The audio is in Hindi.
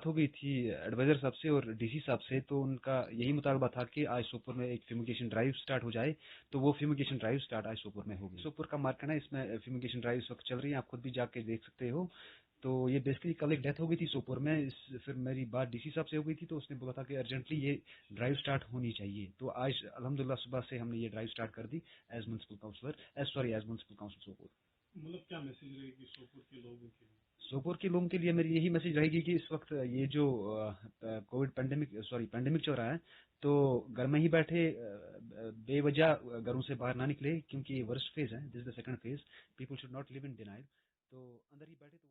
बात हो गई थी एडवाइजर साहब से और डीसी साहब से, तो उनका यही मुतालबा था कि आज सोपोर में एक फ्यूमिगेशन ड्राइव स्टार्ट हो जाए। तो वो फ्यूमिगेशन ड्राइव स्टार्ट आज सोपोर में होगी। सोपोर का मार्केट है, इसमें फ्यूमिगेशन ड्राइव इस वक्त चल रही है, आप खुद भी जाके देख सकते हो। तो ये बेसिकली कल एक डेथ हो गई थी सोपोर में, फिर मेरी बात डीसी साहब से हो गई थी, तो उसने बोला था कि अर्जेंटली ये ड्राइव स्टार्ट होनी चाहिए। तो आज अल्हम्दुलिल्लाह सुबह से हमने ये ड्राइव स्टार्ट कर दी as municipal councillor, as municipal council Sopore. मतलब क्या मैसेज रहेगी सोपोर के लोगों के लिए? सोपोर के लोगों के लिए मेरी यही मैसेज रहेगी कि इस वक्त ये जो कोविड पैंडेमिक चल रहा है, तो घर में ही बैठे बेवजह घरों से बाहर ना निकले, क्योंकि ये वर्स्ट फेज है, this is the second phase. People should not live in denial. तो अंदर ही बैठे तो